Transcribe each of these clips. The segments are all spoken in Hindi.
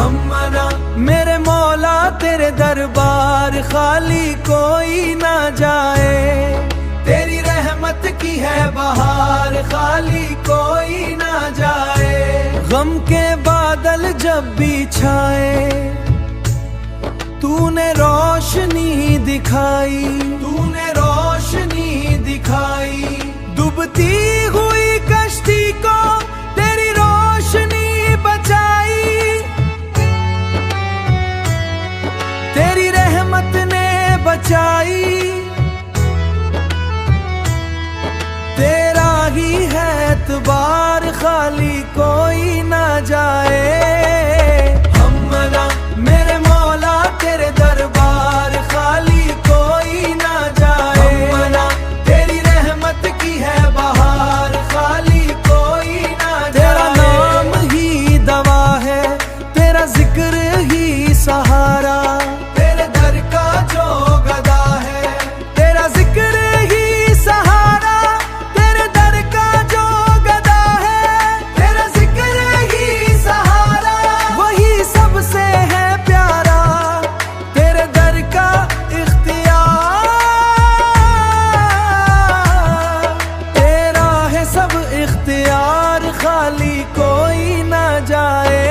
हमना मेरे मौला तेरे दरबार खाली कोई ना जाए, तेरी रहमत की है बहार खाली कोई ना जाए। गम के बादल जब भी छाए तूने रोशनी दिखाई, तूने रोशनी दिखाई। डूबती हुई कश्ती को तेरी रोशनी बचाई, तेरी रहमत ने बचाई। तेरा ही है एतबार खाली कोई ना जाए। हमना मेरे मौला तेरे दरबार खाली कोई ना जाए। हमना तेरी रहमत की है बहार खाली कोई ना जाए। तेरा नाम ही दवा है, तेरा जिक्र ही सहारा, तेरे दर का जो गदा है, तेरा जिक्र ही सहारा, तेरे दर का जो गदा है, तेरा जिक्र ही सहारा, वही सबसे है प्यारा, तेरे दर का इख्तियार। तेरा है सब इख्तियार खाली कोई ना जाए।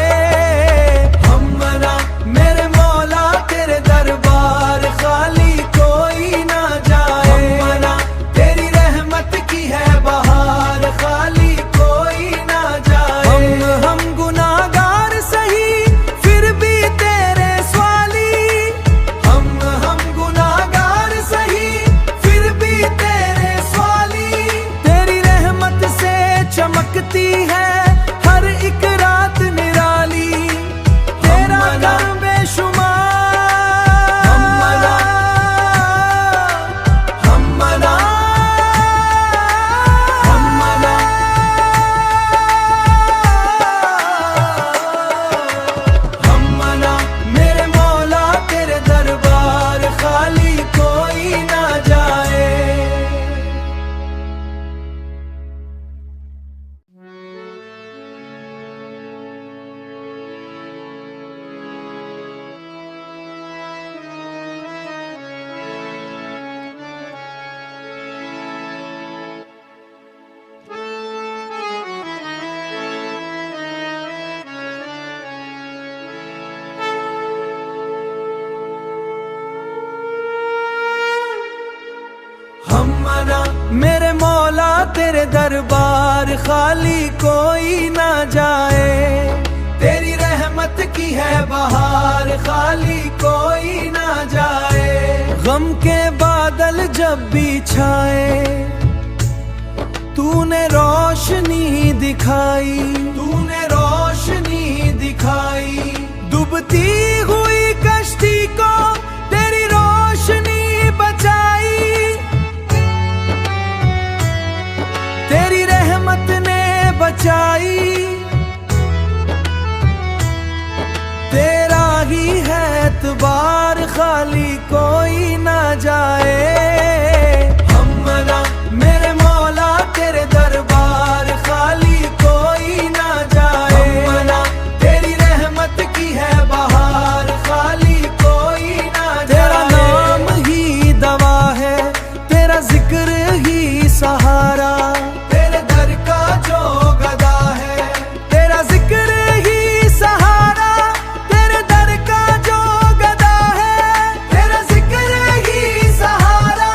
हमना मेरे मौला तेरे दरबार खाली कोई ना जाए। हमना तेरी रहमत की है बहार खाली कोई ना जाए। हम गुनाहगार सही फिर भी तेरे स्वाली, हम गुनाहगार सही फिर भी तेरे स्वाली। तेरी रहमत से चमकती है हर एक रात निराली, तेरा करम बेशुमार। हमना हमना हमना हमना मेरे मौला तेरे दरबार खाली कोई ना जाए। हमना मेरे मौला तेरे दरबार खाली कोई ना जाए, तेरी रहमत की है बहार खाली कोई ना जाए। गम के बादल जब भी छाए तूने रोशनी दिखाई, तूने रोशनी दिखाई। डूबती हुई कश्ती को तेरी रोशनी बचाई, तेरी रहमत ने बचाई। तेरा ही है एतबार खाली कोई ना जाए। हमना मेरे मौला तेरे दरबार खाली कोई ना जाए। हमना तेरी रहमत की है बहार खाली कोई ना जाए। तेरा नाम ही दवा है, तेरा जिक्र ही सहारा, तेरे दर का जो गदा है, तेरा जिक्र ही सहारा, तेरे दर का जो गदा है, तेरा जिक्र ही सहारा,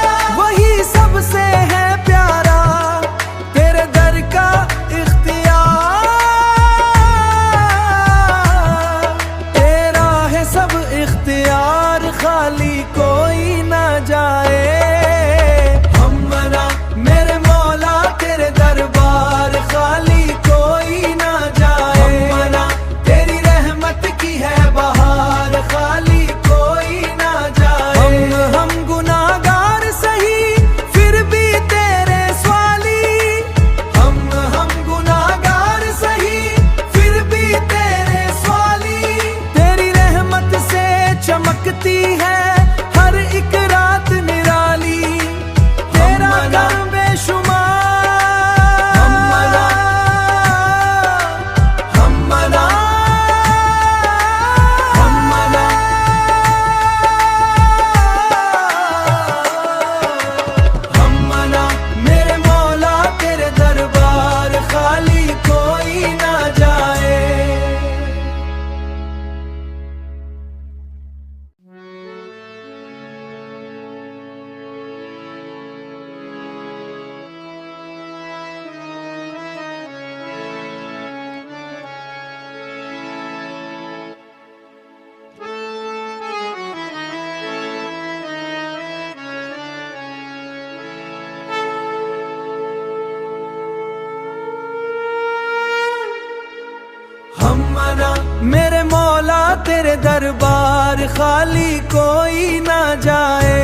हम मना मेरे मौला तेरे दरबार खाली कोई ना जाए,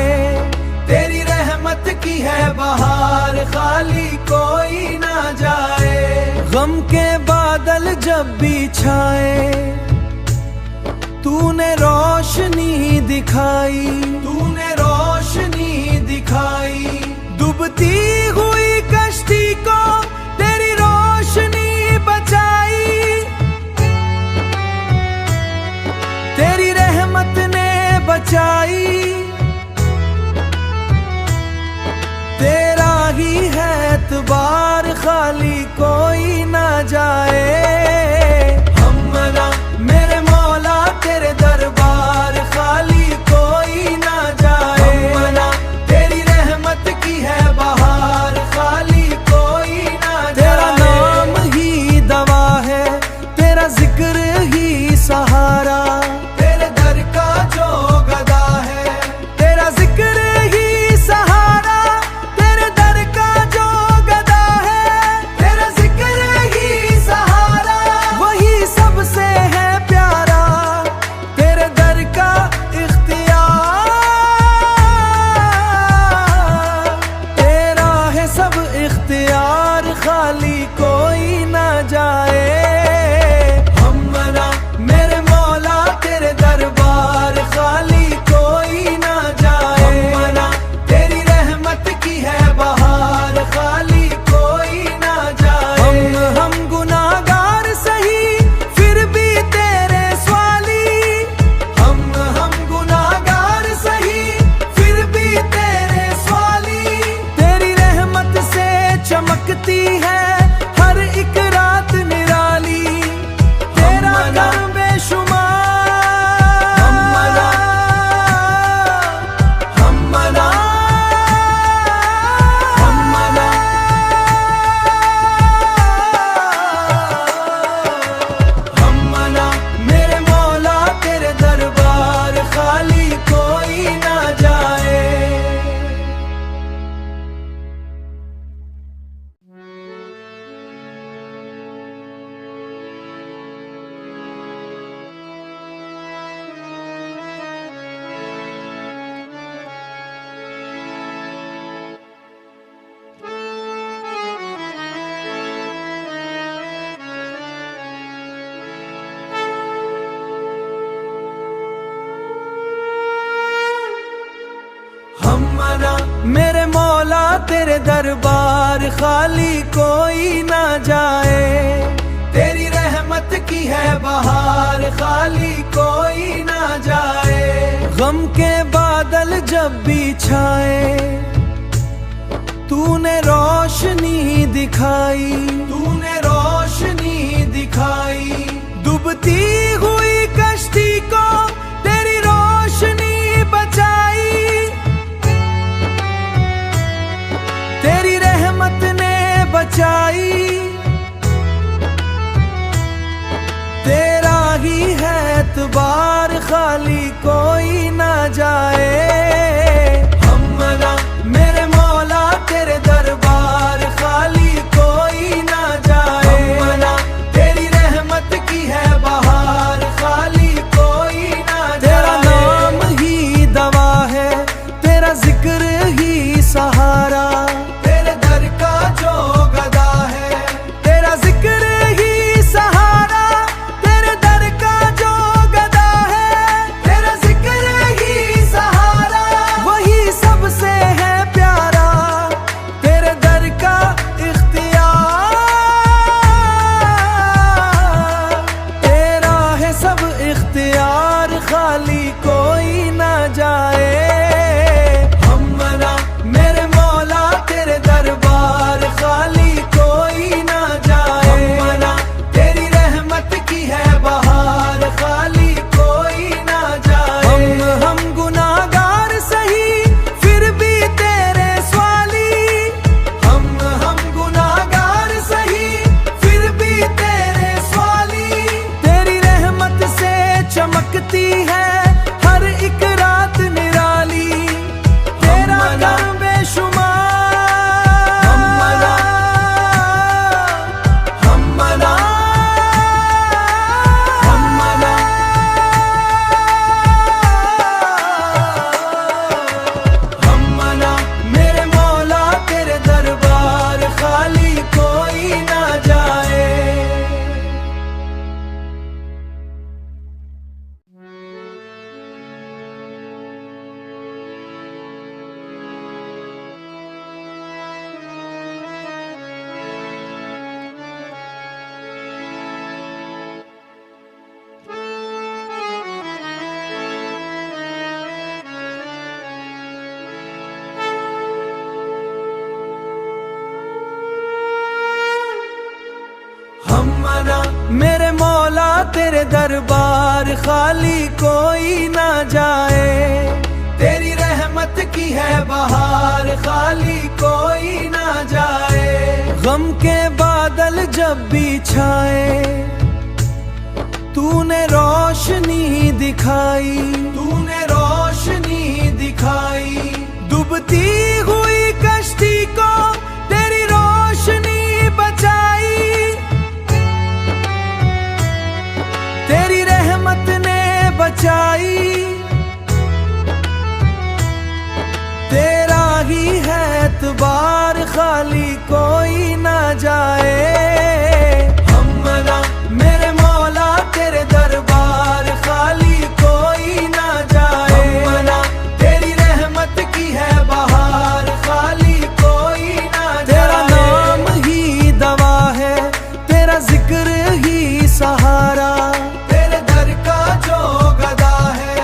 तेरी रहमत की है बहार खाली कोई ना जाए। गम के बादल जब भी छाए तूने रोशनी दिखाई, तूने रोशनी दिखाई। डूबती हुई कश्ती को तेरी रोशनी बचाई, तेरी रहमत ने बचाई। तेरा ही है एतबार खाली कोई ना जाए। हम मना मेरे मौला तेरे दरबार खाली कोई ना जाए। हम मना तेरी रहमत की है बहार खाली कोई ना जाए। तेरा नाम ही दवा है, तेरा जिक्र ही सहारा, तेरे दर का जो गदा है, तेरा जिक्र ही सहारा, तेरे दर का जो गदा है, तेरा जिक्र ही सहारा, वही सबसे है प्यारा, तेरे दर का इख्तियार। तेरा है सब इख्तियार खाली कोई ना जाए। हम मना मेरे मौला तेरे दरबार खाली कोई ना जाए। हम मना तेरी रहमत की है बहार खाली कोई ना जाए। हम गुनाहगार सही फिर भी तेरे स्वाली, हम गुनाहगार सही फिर भी तेरे स्वाली। तेरी रहमत से चमकती है हर एक रात निराली, तेरा करम बेशुमार। हम मना हम मना हम मना हम मना मेरे मौला तेरे दरबार खाली कोई ना जाए। हम मना मेरे मौला तेरे दरबार खाली कोई ना जाए, तेरी रहमत की है बहार खाली कोई ना जाए। गम के बादल जब भी छाए तूने रोशनी दिखाई, तूने रोशनी दिखाई। डूबती हुई कश्ती को तेरी रोशनी बचाई, तेरी रहमत ने बचाई। तेरा ही है एतबार खाली कोई ना जाए। हम मना मेरे मौला तेरे दरबार खाली कोई ना जाए। हम मना तेरी रहमत की है बहार खाली कोई ना जाए। तेरा नाम ही दवा है, तेरा जिक्र ही सहारा, तेरे दर का जो गदा है, तेरा जिक्र ही सहारा, तेरे दर का जो गदा है, तेरा जिक्र ही सहारा, वही सबसे है प्यारा, तेरे दर का इख्तियार। तेरा है सब इख्तियार खाली कोई ना जाए। हम मना मेरे मौला तेरे दरबार खाली कोई ना जाए। हम मना तेरी रहमत की है बहार खाली कोई ना जाए। हम गुनाहगार सही फिर भी तेरे स्वाली, हम गुनाहगार सही फिर भी तेरे स्वाली। तेरी रहमत से चमकती है हर एक रात निराली, तेरा करम बेशुमार। हम मना हम मना तेरे दरबार खाली कोई ना जाए। तेरी रहमत की है बहार खाली कोई ना जाए। गम के बादल जब भी छाए तूने रोशनी दिखाई, तूने रोशनी दिखाई। डूबती हुई कश्ती को तेरी रोशनी बचाई। तेरी रहमत ने बचाई। तेरा ही है एतबार खाली कोई ना जाए। हम मना मेरे मौला तेरे दरबार खाली कोई ना जाए। हम मना तेरी रहमत की है बहार खाली कोई ना जाए। तेरा नाम ही दवा है, तेरा जिक्र ही सहारा। तेरे दर का जो गदा है,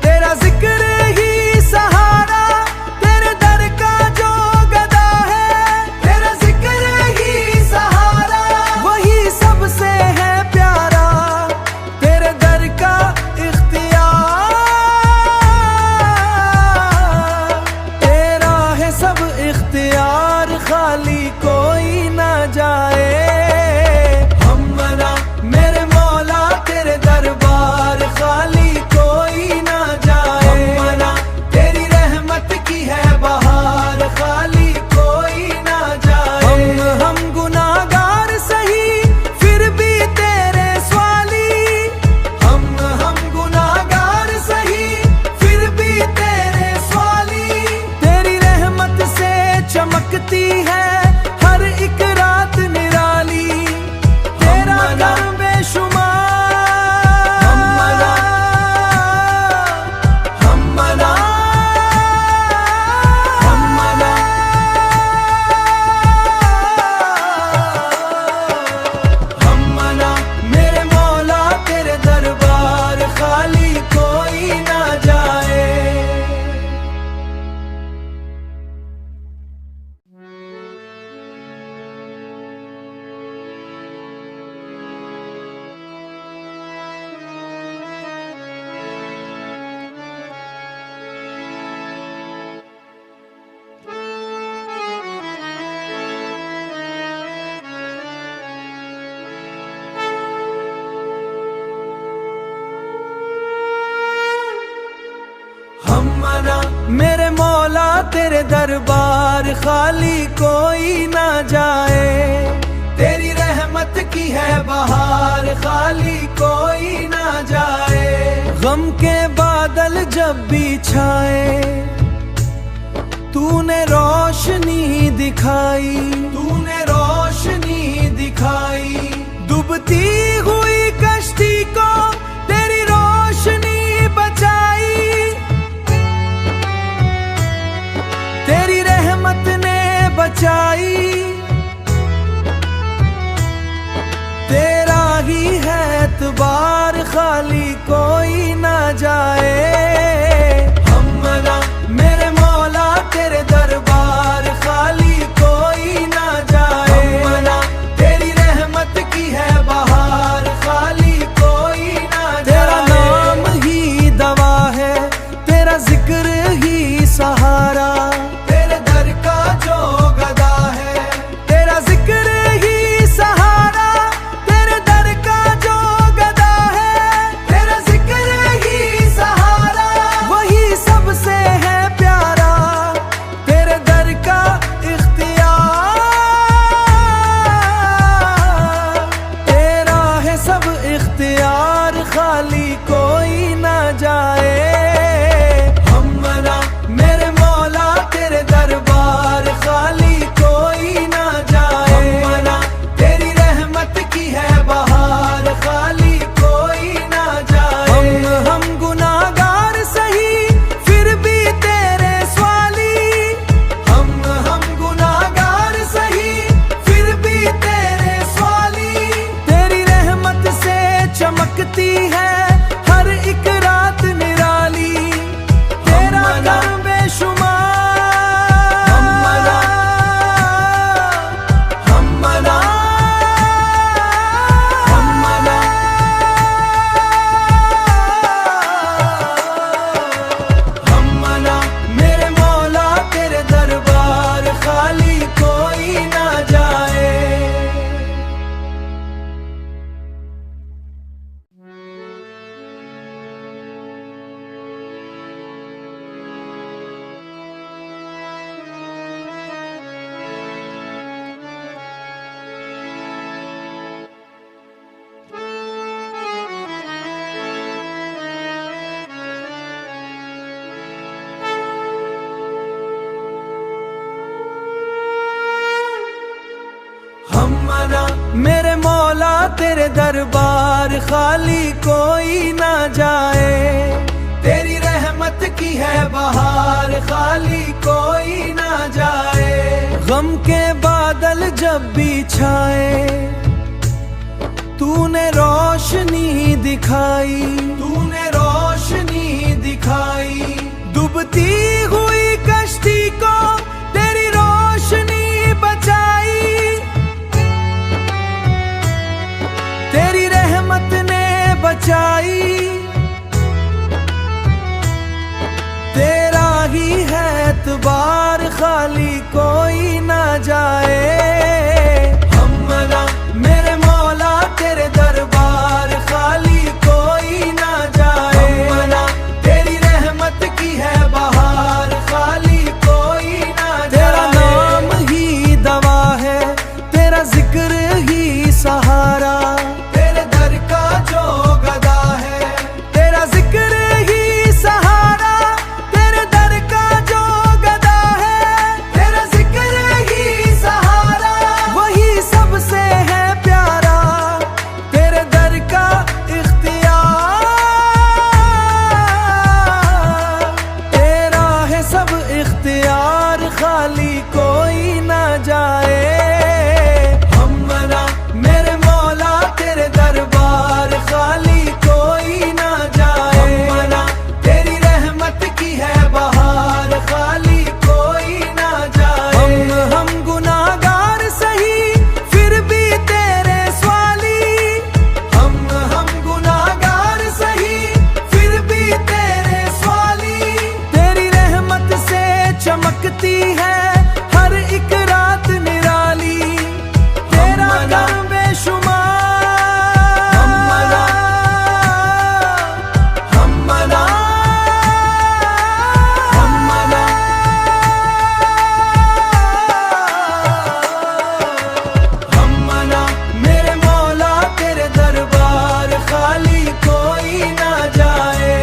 तेरा जिक्र ही सहारा। तेरे दर का जो गदा है, तेरा जिक्र ही सहारा। वही सबसे है प्यारा, तेरे दर का इख्तियार। तेरा है सब इख्तियार खाली कोई ना जाए। हम मना मेरे मौला तेरे दरबार खाली कोई ना जाए। हम मना तेरी रहमत की है बहार खाली कोई ना जाए। हम गुनाहगार सही फिर भी तेरे स्वाली। हम गुनाहगार सही फिर भी तेरे स्वाली। तेरी रहमत से चमकती है हर एक रात निराली। तेरा नाम बेशुमार। हम मना हम मना हम मना हम मना मेरे मौला तेरे दरबार खाली कोई ना जाए। हम मना मेरे मौला तेरे दरबार खाली कोई ना जाए। तेरी रहमत की है बहार खाली कोई ना जाए। गम के बादल जब भी छाए तूने रोशनी दिखाई, तूने रोशनी दिखाई। डूबती हुई कश्ती को तेरी रोशनी बचाई। तेरी रहमत ने बचाई। तेरा ही है एतबार खाली कोई ना जाए। हम मना मेरे मौला तेरे दरबार खाली कोई ना जाए। हम मना तेरी रहमत की है बहार खाली कोई ना जाए। तेरा नाम ही दवा है, तेरा जिक्र ही सहारा। तेरे दर का जो गदा है, तेरा जिक्र ही सहारा। तेरे दर का जो गदा है, तेरा जिक्र ही सहारा। वही सबसे है प्यारा, तेरे दर का इख्तियार। तेरा है सब इख्तियार खाली कोई ना जाए। हम मना मेरे मौला तेरे दरबार खाली कोई ना जाए। हम मना तेरी रहमत की है बहार खाली कोई ना जाए। हम गुनाहगार सही फिर भी तेरे स्वाली। हम गुनाहगार सही फिर भी तेरे स्वाली। तेरी रहमत से चमकती है हर एक रात निराली। तेरा नाम बेशुमार। हम मना हम मना हम मना तेरे दरबार खाली कोई ना जाए। तेरी रहमत की है बहार खाली कोई ना जाए। गम के बादल जब भी छाए तूने रोशनी दिखाई, तूने रोशनी दिखाई। डूबती हुई कश्ती को तेरी रोशनी बचाई। तेरी रहमत ने बचाई। तेरा ही है एतबार खाली कोई ना जाए। मेरे मौला तेरे दरबार खाली कोई ना जाए। तेरी रहमत की है बहार खाली कोई ना जाए। तेरा नाम ही दवा है, तेरा जिक्र ही सहारा। तेरे दर का जो गदा है, तेरा जिक्र ही सहारा। तेरे दर का जो गदा है, तेरा जिक्र ही सहारा। वही सबसे है प्यारा, तेरे दर का इख्तियार। तेरा है सब इख्तियार खाली कोई ना जाए। मेरे मौला तेरे दरबार खाली कोई ना जाए। तेरी रहमत की है बहार खाली कोई ना जाए। हम गुनाहगार सही फिर भी तेरे स्वाली। हम गुनाहगार सही फिर भी तेरे स्वाली। तेरी रहमत से चमकती है हर एक रात निराली। तेरा करम बेशुमार। मेरे मौला तेरे दरबार खाली कोई ना जाए।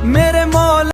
मेरे मौला